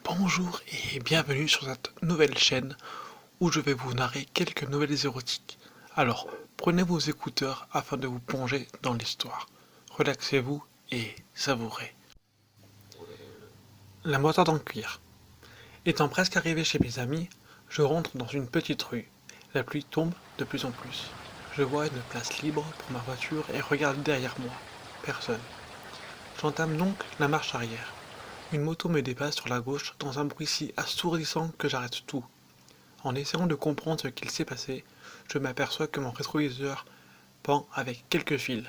Bonjour et bienvenue sur cette nouvelle chaîne où je vais vous narrer quelques nouvelles érotiques. Alors, prenez vos écouteurs afin de vous plonger dans l'histoire. Relaxez-vous et savourez. La moutarde en cuir. Étant presque arrivé chez mes amis, je rentre dans une petite rue. La pluie tombe de plus en plus. Je vois une place libre pour ma voiture et regarde derrière moi. Personne. J'entame donc la marche arrière. Une moto me dépasse sur la gauche dans un bruit si assourdissant que j'arrête tout. En essayant de comprendre ce qu'il s'est passé, je m'aperçois que mon rétroviseur pend avec quelques fils.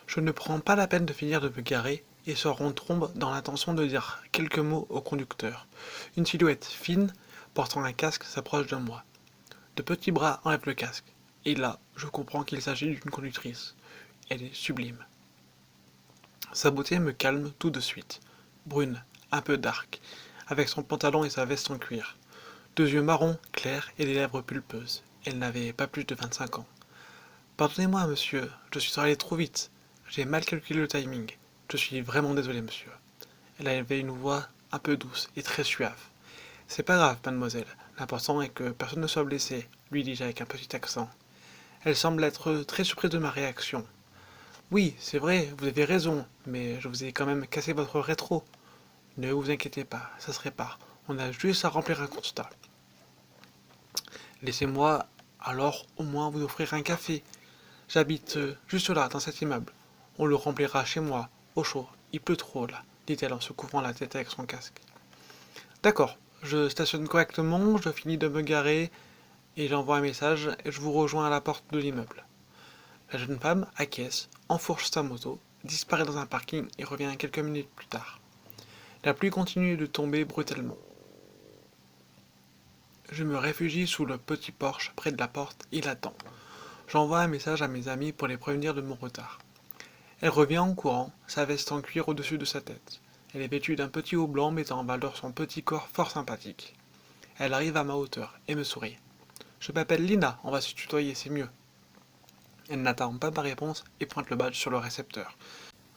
Je ne prends pas la peine de finir de me garer et sors en trombe dans l'intention de dire quelques mots au conducteur. Une silhouette fine, portant un casque, s'approche de moi. De petits bras enlèvent le casque. Et là, je comprends qu'il s'agit d'une conductrice. Elle est sublime. Sa beauté me calme tout de suite. Brune, un peu dark, avec son pantalon et sa veste en cuir. Deux yeux marrons, clairs et des lèvres pulpeuses. Elle n'avait pas plus de 25 ans. Pardonnez-moi, monsieur, je suis allé trop vite. J'ai mal calculé le timing. Je suis vraiment désolé, monsieur. Elle avait une voix un peu douce et très suave. C'est pas grave, mademoiselle. L'important est que personne ne soit blessé, lui dis-je avec un petit accent. Elle semble être très surprise de ma réaction. Oui, c'est vrai, vous avez raison, mais je vous ai quand même cassé votre rétro. Ne vous inquiétez pas, ça se répare. On a juste à remplir un constat. Laissez-moi alors au moins vous offrir un café. J'habite juste là, dans cet immeuble. On le remplira chez moi, au chaud. Il pleut trop là, dit-elle en se couvrant la tête avec son casque. D'accord, je stationne correctement, je finis de me garer et j'envoie un message et je vous rejoins à la porte de l'immeuble. La jeune femme acquiesce, enfourche sa moto, disparaît dans un parking et revient quelques minutes plus tard. La pluie continue de tomber brutalement. Je me réfugie sous le petit porche près de la porte et l'attends. J'envoie un message à mes amis pour les prévenir de mon retard. Elle revient en courant, sa veste en cuir au-dessus de sa tête. Elle est vêtue d'un petit haut blanc mettant en valeur son petit corps fort sympathique. Elle arrive à ma hauteur et me sourit. Je m'appelle Lina, on va se tutoyer, c'est mieux. Elle n'attend pas ma réponse et pointe le badge sur le récepteur.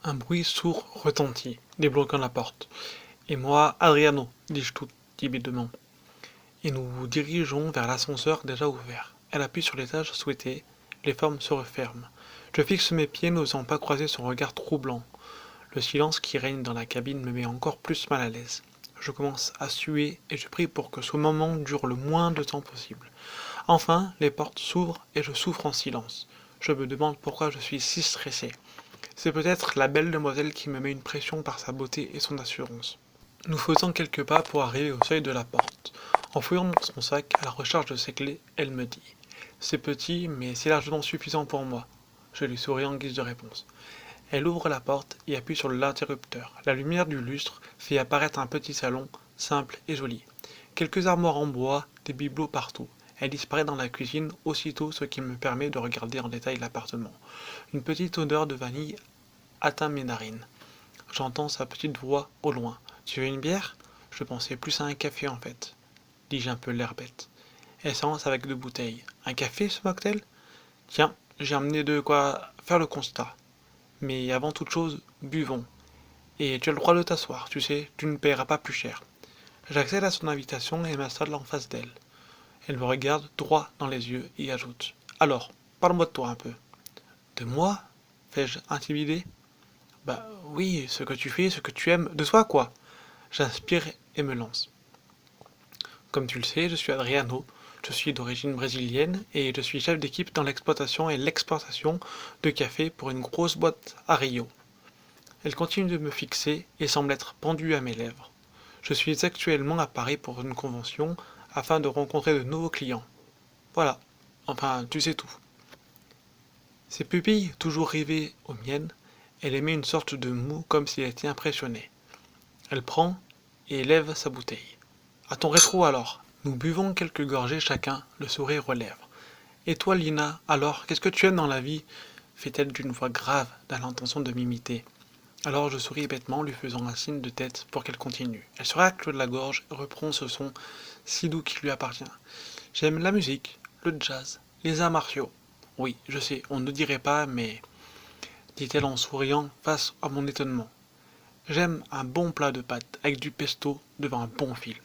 Un bruit sourd retentit, débloquant la porte. Et moi, Adriano, dis-je tout timidement. Et nous nous dirigeons vers l'ascenseur déjà ouvert. Elle appuie sur l'étage souhaité, les formes se referment. Je fixe mes pieds, n'osant pas croiser son regard troublant. Le silence qui règne dans la cabine me met encore plus mal à l'aise. Je commence à suer et je prie pour que ce moment dure le moins de temps possible. Enfin, les portes s'ouvrent et je souffre en silence. Je me demande pourquoi je suis si stressé. C'est peut-être la belle demoiselle qui me met une pression par sa beauté et son assurance. Nous faisons quelques pas pour arriver au seuil de la porte. En fouillant dans son sac à la recherche de ses clés, elle me dit « C'est petit, mais c'est largement suffisant pour moi. » Je lui souris en guise de réponse. Elle ouvre la porte et appuie sur l'interrupteur. La lumière du lustre fait apparaître un petit salon, simple et joli. Quelques armoires en bois, des bibelots partout. Elle disparaît dans la cuisine aussitôt, ce qui me permet de regarder en détail l'appartement. Une petite odeur de vanille atteint mes narines. J'entends sa petite voix au loin. « Tu veux une bière ?» Je pensais plus à un café en fait, dis-je un peu l'air bête. Elle s'avance avec 2 bouteilles. Un café, se moque-t-elle? Tiens, j'ai emmené de quoi faire le constat. Mais avant toute chose, buvons. Et tu as le droit de t'asseoir, tu sais, tu ne paieras pas plus cher. J'accède à son invitation et m'installe en face d'elle. Elle me regarde droit dans les yeux et ajoute. Alors, parle-moi de toi un peu. De moi? Fais-je intimidé? Bah oui, ce que tu fais, ce que tu aimes, de toi quoi. J'inspire et me lance. Comme tu le sais, je suis Adriano, je suis d'origine brésilienne et je suis chef d'équipe dans l'exploitation et l'exportation de café pour une grosse boîte à Rio. Elle continue de me fixer et semble être pendue à mes lèvres. Je suis actuellement à Paris pour une convention afin de rencontrer de nouveaux clients. Voilà, enfin tu sais tout. Ses pupilles, toujours rivées aux miennes, elle émet une sorte de moue comme si elle était impressionnée. Elle prend et lève sa bouteille. À ton rétro alors. Nous buvons quelques gorgées chacun, le sourire aux lèvres. Et toi, Lina, alors, qu'est-ce que tu aimes dans la vie? Fait-elle d'une voix grave, dans l'intention de m'imiter. Alors je souris bêtement, lui faisant un signe de tête pour qu'elle continue. Elle se racle la gorge et reprend ce son si doux qui lui appartient. J'aime la musique, le jazz, les arts martiaux. Oui, je sais, on ne dirait pas, mais... dit-elle en souriant face à mon étonnement. J'aime un bon plat de pâtes avec du pesto devant un bon film.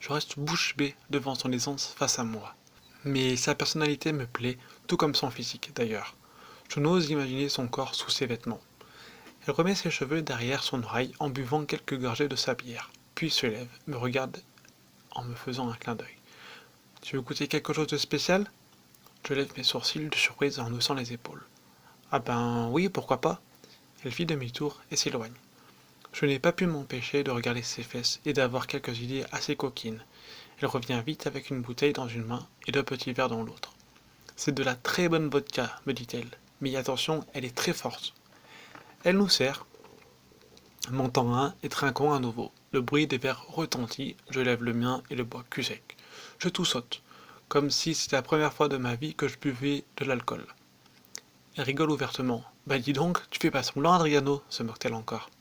Je reste bouche bée devant son aisance face à moi. Mais sa personnalité me plaît, tout comme son physique d'ailleurs. Je n'ose imaginer son corps sous ses vêtements. Elle remet ses cheveux derrière son oreille en buvant quelques gorgées de sa bière, puis se lève, me regarde en me faisant un clin d'œil. Tu veux goûter quelque chose de spécial? Je lève mes sourcils de surprise en haussant les épaules. Ah ben oui, pourquoi pas? Elle fit demi-tour et s'éloigne. Je n'ai pas pu m'empêcher de regarder ses fesses et d'avoir quelques idées assez coquines. Elle revient vite avec une bouteille dans une main et 2 petits verres dans l'autre. C'est de la très bonne vodka, me dit-elle, mais attention, elle est très forte. Elle nous sert, montant un et trinquant à nouveau. Le bruit des verres retentit, je lève le mien et le bois cul sec. Je tout saute, comme si c'était la première fois de ma vie que je buvais de l'alcool. Elle rigole ouvertement. Bah dis donc, tu fais pas semblant, Adriano, se moque-t-elle encore.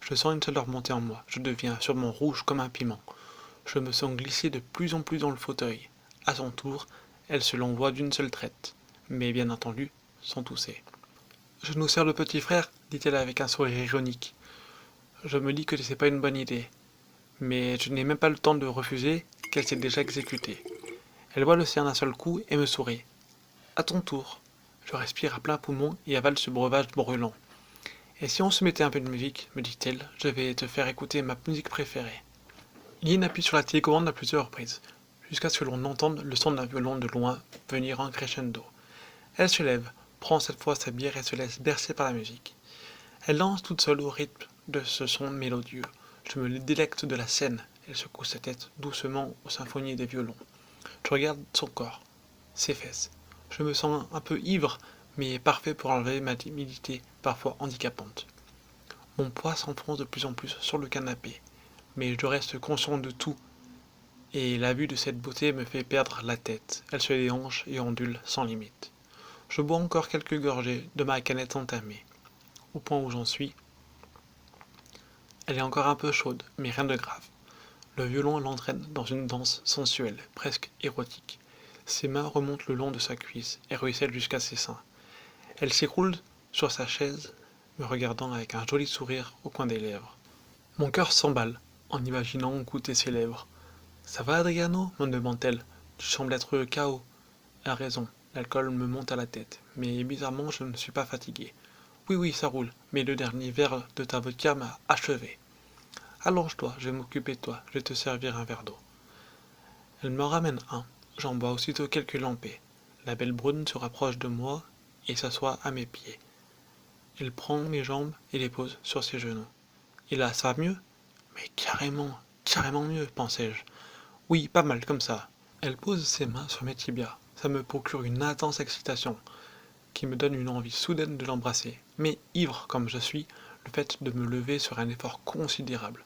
Je sens une chaleur monter en moi, je deviens sûrement rouge comme un piment. Je me sens glisser de plus en plus dans le fauteuil. À son tour, elle se l'envoie d'une seule traite, mais bien entendu, sans tousser. Je nous sers le petit frère, dit-elle avec un sourire ironique. Je me dis que c'est pas une bonne idée, mais je n'ai même pas le temps de refuser qu'elle s'est déjà exécutée. Elle boit le sien d'un seul coup et me sourit. À ton tour. Je respire à plein poumon et avale ce breuvage brûlant. Et si on se mettait un peu de musique, me dit-elle, je vais te faire écouter ma musique préférée. Lynn appuie sur la télécommande à plusieurs reprises, jusqu'à ce que l'on entende le son d'un violon de loin venir en crescendo. Elle se lève, prend cette fois sa bière et se laisse bercer par la musique. Elle danse toute seule au rythme de ce son mélodieux. Je me délecte de la scène. Elle secoue sa tête doucement aux symphonies des violons. Je regarde son corps, ses fesses. Je me sens un peu ivre, mais parfait pour enlever ma timidité, parfois handicapante. Mon poids s'enfonce de plus en plus sur le canapé, mais je reste conscient de tout, et la vue de cette beauté me fait perdre la tête. Elle se déhanche et ondule sans limite. Je bois encore quelques gorgées de ma canette entamée. Au point où j'en suis, elle est encore un peu chaude, mais rien de grave. Le violon l'entraîne dans une danse sensuelle, presque érotique. Ses mains remontent le long de sa cuisse et ruissellent jusqu'à ses seins. Elle s'écroule sur sa chaise, me regardant avec un joli sourire au coin des lèvres. Mon cœur s'emballe en imaginant goûter ses lèvres. Ça va, Adriano me demande-t-elle. Tu sembles être KO. Elle a raison, l'alcool me monte à la tête, mais bizarrement je ne suis pas fatigué. Oui, oui, ça roule, mais le dernier verre de ta vodka m'a achevé. Allonge-toi, je vais m'occuper de toi, je vais te servir un verre d'eau. Elle m'en ramène un, j'en bois aussitôt quelques lampées. La belle brune se rapproche de moi et s'assoit à mes pieds. Elle prend mes jambes et les pose sur ses genoux. Et là, ça va mieux? Mais carrément, carrément mieux, pensais-je. Oui, pas mal comme ça. Elle pose ses mains sur mes tibias. Ça me procure une intense excitation qui me donne une envie soudaine de l'embrasser. Mais ivre comme je suis, le fait de me lever serait un effort considérable.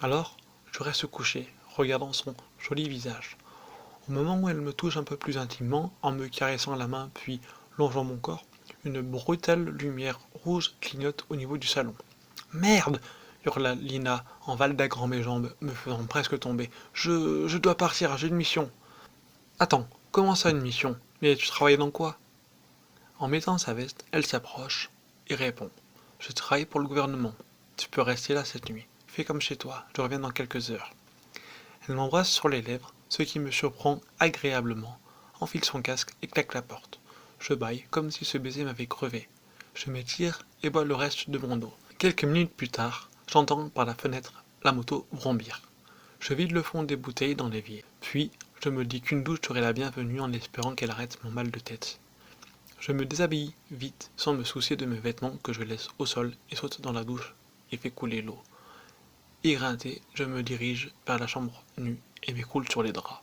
Alors, je reste couché, regardant son joli visage. Au moment où elle me touche un peu plus intimement, en me caressant la main puis longeant mon corps, une brutale lumière rouge clignote au niveau du salon. Merde! Hurla Lina en valdagrant mes jambes, me faisant presque tomber. Je dois partir, j'ai une mission. Attends, comment ça une mission? Mais tu travailles dans quoi? En mettant sa veste, elle s'approche et répond. Je travaille pour le gouvernement. Tu peux rester là cette nuit. Fais comme chez toi, je reviens dans quelques heures. Elle m'embrasse sur les lèvres, ce qui me surprend agréablement, enfile son casque et claque la porte. Je bâille comme si ce baiser m'avait crevé. Je m'étire et bois le reste de mon eau. Quelques minutes plus tard, j'entends par la fenêtre la moto vrombir. Je vide le fond des bouteilles dans l'évier. Puis, je me dis qu'une douche serait la bienvenue en espérant qu'elle arrête mon mal de tête. Je me déshabille vite, sans me soucier de mes vêtements que je laisse au sol et saute dans la douche et fais couler l'eau. Éreinté, je me dirige vers la chambre nue et m'écroule sur les draps.